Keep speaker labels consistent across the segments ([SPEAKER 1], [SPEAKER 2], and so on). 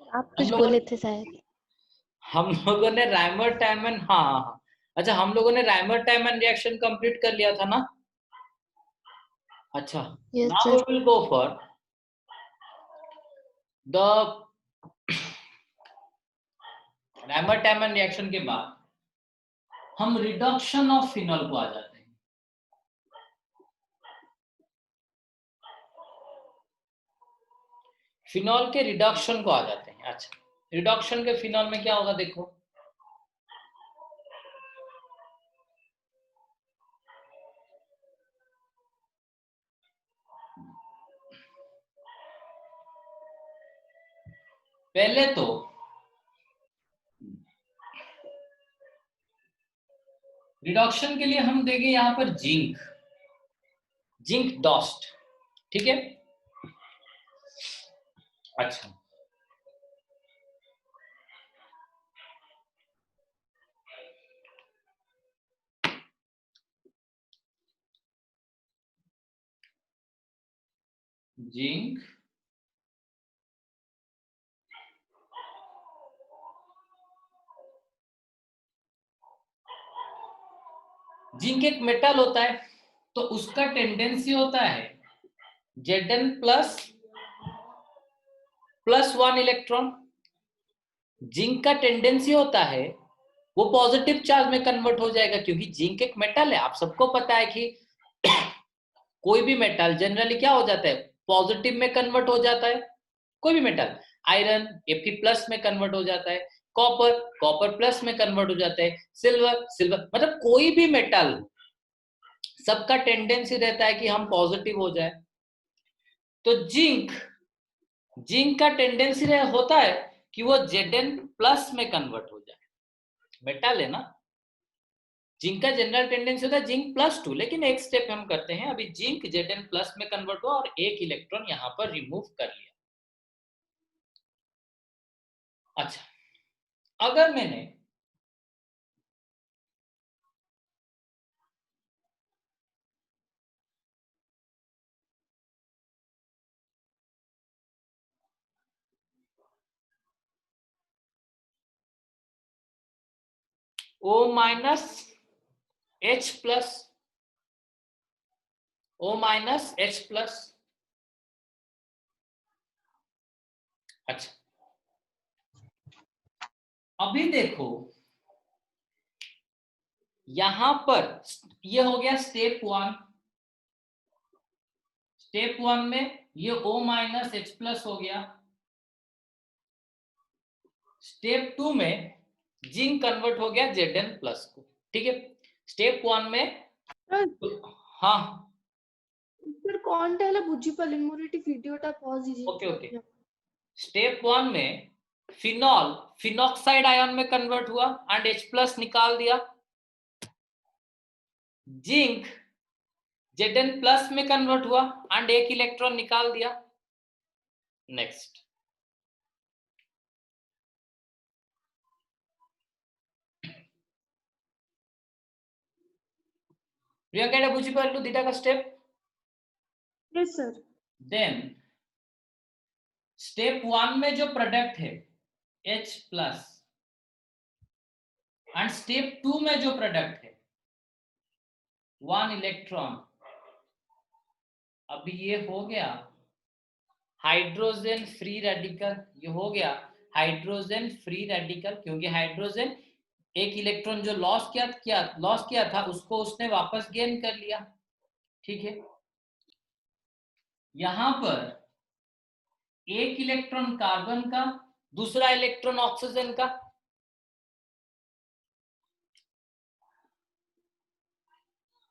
[SPEAKER 1] आप
[SPEAKER 2] हम
[SPEAKER 1] कुछ
[SPEAKER 2] लोगों
[SPEAKER 1] बोले थे शायद।
[SPEAKER 2] हम लोगों ने राइमर टाइमन, हाँ हाँ हाँ। अच्छा, हम लोगों ने राइमर टाइमन रिएक्शन कंप्लीट कर लिया था ना। अच्छा,
[SPEAKER 1] yes
[SPEAKER 2] now we
[SPEAKER 1] sir.
[SPEAKER 2] Will go for the Reimer Tiemann reaction के बाद हम रिडक्शन ऑफ फिनॉल को आ जाते हैं। फिनॉल के रिडक्शन को आ जाते हैं। अच्छा, रिडक्शन के फिनॉल में क्या होगा देखो। पहले तो रिडक्शन के लिए हम देंगे यहां पर जिंक, जिंक डॉस्ट, ठीक है। अच्छा, जिंक जिंक एक मेटल होता है, तो उसका टेंडेंसी होता है Zn प्लस +1 इलेक्ट्रॉन। जिंक का टेंडेंसी होता है वो पॉजिटिव चार्ज में कन्वर्ट हो जाएगा, क्योंकि जिंक एक मेटल है। आप सबको पता है कि कोई भी मेटल जनरली क्या हो जाता है, पॉजिटिव में कन्वर्ट हो जाता है। कोई भी मेटल, आयरन Fe प्लस में कन्वर्ट हो जाता है, कॉपर कॉपर प्लस में कन्वर्ट हो जाता है, सिल्वर सिल्वर, मतलब कोई भी मेटल, सबका टेंडेंसी रहता है कि हम पॉजिटिव हो जाए। तो जिंक जिंक का टेंडेंसी होता है कि वो Zn प्लस में कन्वर्ट हो जाए। मेटल है ना, जिंक का जनरल टेंडेंसी होता है जिंक +2, लेकिन एक स्टेप हम करते हैं। अभी जिंक Zn प्लस में कन्वर्ट हुआ और एक इलेक्ट्रॉन यहां पर रिमूव कर लिया। अच्छा, अगर मैंने O minus H plus, O minus H plus, अच्छा अभी देखो यहां पर ये हो गया स्टेप 1। स्टेप 1 में ये O माइनस H प्लस हो गया। स्टेप 2 में जिंक कन्वर्ट हो गया Zn प्लस को, ठीक है। स्टेप 1 में
[SPEAKER 1] सर,
[SPEAKER 2] हाँ
[SPEAKER 1] सर कौन टेला बुझिपालिन मोर एटी वीडियोटा पॉज
[SPEAKER 2] ओके ओके,
[SPEAKER 1] दीजिए।
[SPEAKER 2] स्टेप 1 में फिनॉल फिनॉक्साइड आयन में कन्वर्ट हुआ एंड H प्लस निकाल दिया। जिंक Zn प्लस में कन्वर्ट हुआ एंड एक इलेक्ट्रॉन निकाल दिया। नेक्स्ट, प्रियंका एटा बुझी पारलु दुटा का step.
[SPEAKER 1] Yes sir.
[SPEAKER 2] Then step 1 में जो प्रोडक्ट है H प्लस एंड स्टेप 2 में जो प्रोडक्ट है 1 इलेक्ट्रॉन, अभी ये हो गया हाइड्रोजन फ्री रेडिकल। ये हो गया हाइड्रोजन फ्री रेडिकल, क्योंकि हाइड्रोजन एक इलेक्ट्रॉन जो लॉस किया था उसको उसने वापस गेन कर लिया, ठीक है। यहां पर एक इलेक्ट्रॉन कार्बन का, दूसरा इलेक्ट्रॉन ऑक्सीजन का।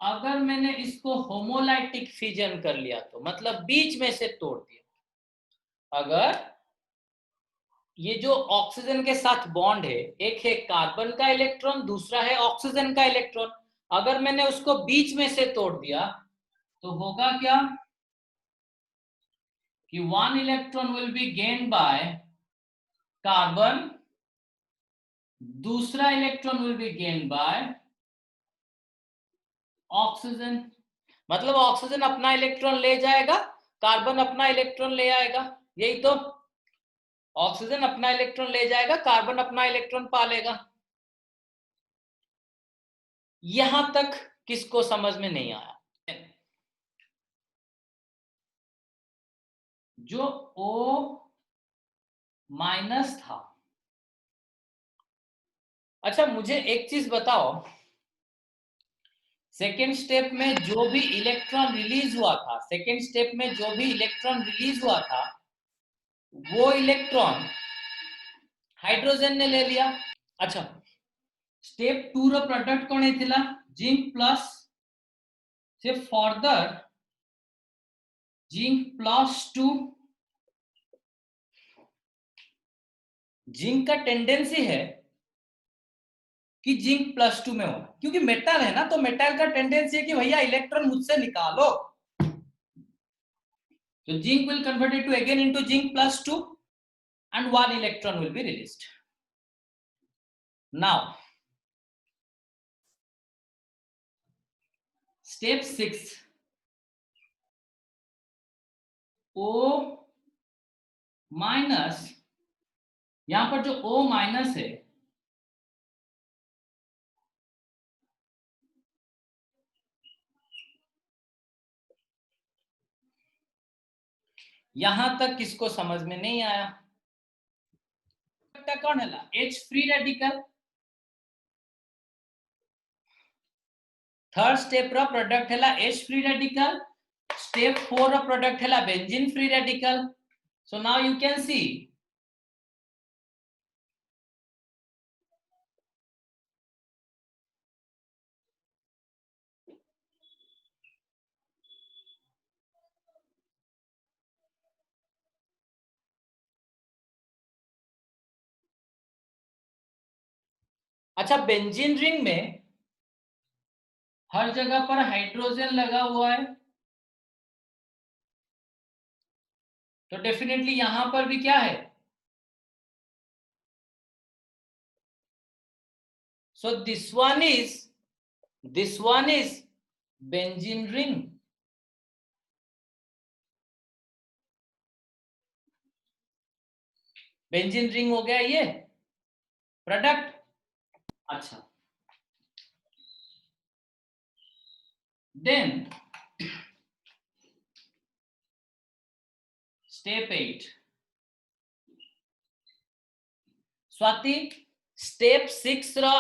[SPEAKER 2] अगर मैंने इसको होमोलाइटिक फिजन कर लिया तो मतलब बीच में से तोड़ दिया। अगर ये जो ऑक्सीजन के साथ बॉन्ड है, एक है कार्बन का इलेक्ट्रॉन, दूसरा है ऑक्सीजन का इलेक्ट्रॉन, अगर मैंने उसको बीच में से तोड़ दिया तो होगा क्या कि 1 electron will be gain by carbon, दूसरा electron will be gain by oxygen. मतलब ऑक्सीजन अपना इलेक्ट्रॉन ले जाएगा, कार्बन अपना इलेक्ट्रॉन ले आएगा, यही तो। ऑक्सीजन अपना इलेक्ट्रॉन ले जाएगा, कार्बन अपना इलेक्ट्रॉन पा लेगा। यहां तक किसको समझ में नहीं आया? जो O माइनस था, अच्छा मुझे एक चीज बताओ, सेकेंड स्टेप में जो भी इलेक्ट्रॉन रिलीज हुआ था, सेकेंड स्टेप में जो भी इलेक्ट्रॉन रिलीज हुआ था, वो इलेक्ट्रॉन हाइड्रोजन ने ले लिया। अच्छा, स्टेप 2 रो प्रोडक्ट कौन हेतिला? जिंक प्लस से फर्दर जिंक प्लस 2। जिंक का टेंडेंसी है कि जिंक प्लस 2 में होना, क्योंकि मेटल है ना, तो मेटल का टेंडेंसी है कि भैया इलेक्ट्रॉन मुझसे निकालो। So zinc will convert it to again into zinc plus 2 and 1 electron will be released. Now, step 6, O minus, यहां पर जो O माइनस है, यहां तक किसको समझ में नहीं आया? कौन है? H free radical. Third step रो प्रोडक्ट है H फ्री रेडिकल। स्टेप 4 रो प्रोडक्ट है benzene free radical. So now you can see अच्छा, बेंजीन रिंग में हर जगह पर हाइड्रोजन लगा हुआ है, तो डेफिनेटली यहां पर भी क्या है? So this one is benzene ring. Benzene ring हो गया ये प्रोडक्ट। अच्छा, देन स्टेप 8, स्वाति स्टेप 6 रो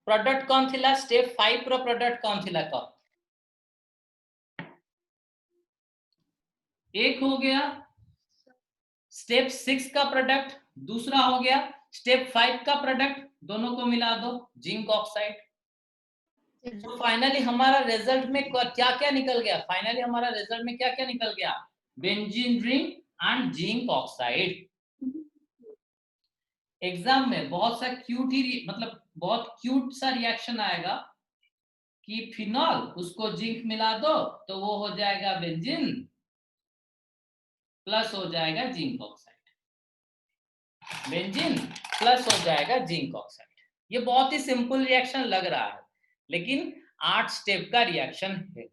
[SPEAKER 2] प्रोडक्ट कौन थिला? स्टेप 5 रो प्रोडक्ट कौन थिला? कौन? एक हो गया स्टेप 6 का प्रोडक्ट, दूसरा हो गया स्टेप 5 का प्रोडक्ट, दोनों को मिला दो, जिंक ऑक्साइड। तो फाइनली हमारा रिजल्ट में क्या क्या निकल गया? फाइनली हमारा रिजल्ट में क्या क्या निकल गया? Benzene ring and zinc oxide. Exam में बहुत सा क्यूट ही, मतलब बहुत क्यूट सा रिएक्शन आएगा कि फिनॉल, उसको जिंक मिला दो तो वो हो जाएगा बेंजीन प्लस हो जाएगा जिंक ऑक्साइड, बेंजीन प्लस हो जाएगा जिंक ऑक्साइड। ये बहुत ही सिंपल रिएक्शन लग रहा है, लेकिन 8 स्टेप का रिएक्शन है।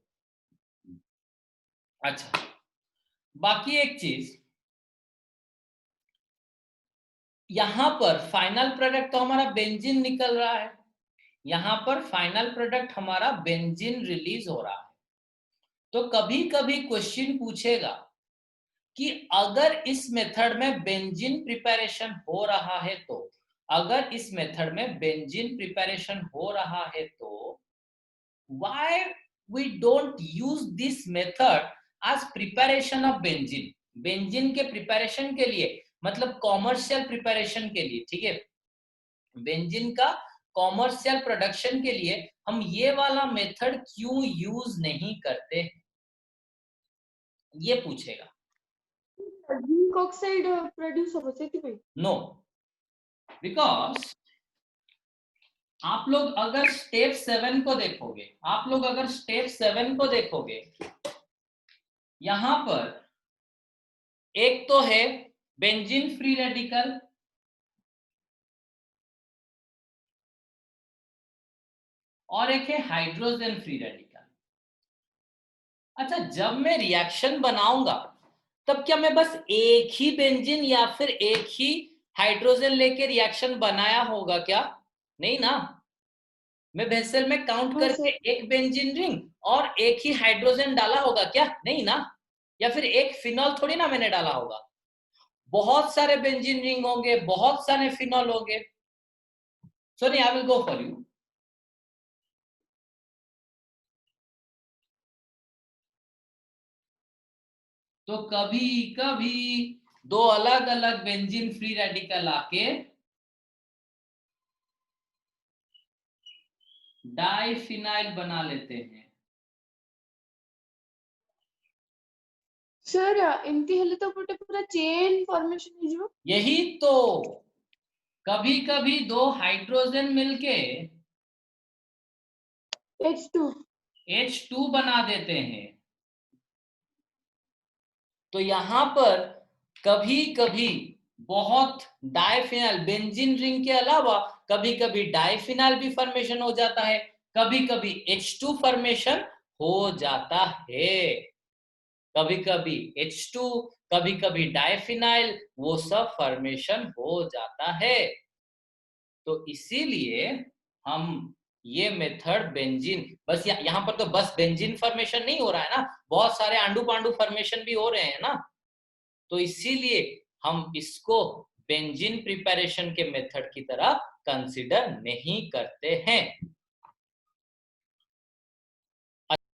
[SPEAKER 2] अच्छा, बाकी एक चीज, यहां पर फाइनल प्रोडक्ट तो हमारा बेंजीन निकल रहा है, यहां पर फाइनल प्रोडक्ट हमारा बेंजीन रिलीज हो रहा है। तो कभी कभी क्वेश्चन पूछेगा कि अगर इस मेथड में बेंजीन प्रिपरेशन हो रहा है तो, अगर इस मेथड में बेंजीन प्रिपरेशन हो रहा है तो why we don't use this method as preparation of benzene? Benzene के प्रिपरेशन के लिए, मतलब कॉमर्शियल प्रिपरेशन के लिए, ठीक है, बेंजीन का कॉमर्शियल प्रोडक्शन के लिए हम ये वाला मेथड क्यों यूज नहीं करते, ये पूछेगा।
[SPEAKER 1] जिंक ऑक्साइड प्रोड्यूस हो सकती है?
[SPEAKER 2] नो, बिकॉज आप लोग अगर स्टेप 7 को देखोगे, आप लोग अगर स्टेप 7 को देखोगे, यहां पर एक तो है बेंजीन फ्री रेडिकल, और एक है हाइड्रोजन फ्री रेडिकल। अच्छा, जब मैं रिएक्शन बनाऊंगा तब क्या मैं बस एक ही बेंजीन या फिर एक ही हाइड्रोजन लेके रिएक्शन बनाया होगा क्या? नहीं ना। मैं वेसल में काउंट
[SPEAKER 1] हाँ
[SPEAKER 2] करके
[SPEAKER 1] सर।
[SPEAKER 2] एक बेंजीन रिंग और एक ही हाइड्रोजन डाला होगा क्या? नहीं ना। या फिर एक फिनॉल थोड़ी ना मैंने डाला होगा, बहुत सारे बेंजीन रिंग होंगे, बहुत सारे फिनॉल होंगे। सोनी, I will go for you. तो कभी कभी दो अलग अलग बेंजीन फ्री रेडिकल आके डाइफिनाइल बना लेते हैं।
[SPEAKER 1] सर एमती हेले तो गोटे पूरा चेन फॉर्मेशन हो जिवो।
[SPEAKER 2] यही तो, कभी कभी दो हाइड्रोजन मिलके
[SPEAKER 1] H2।
[SPEAKER 2] H2 बना देते हैं। तो यहां पर कभी कभी बहुत डाइफिनाइल बेंजीन रिंग के अलावा कभी कभी डाइफिनाइल भी फॉर्मेशन हो जाता है, कभी कभी H2 फॉर्मेशन हो जाता है, कभी कभी H2, कभी कभी डाइफिनाइल, वो सब फॉर्मेशन हो जाता है। तो इसीलिए हम ये मेथड बेंजीन, बस यहाँ पर तो बस बेंजीन फॉर्मेशन नहीं हो रहा है ना, बहुत सारे आंडू पांडू फॉर्मेशन भी हो रहे हैं ना। तो इसीलिए हम इसको बेंजीन प्रिपरेशन के मेथड की तरह कंसीडर नहीं करते हैं।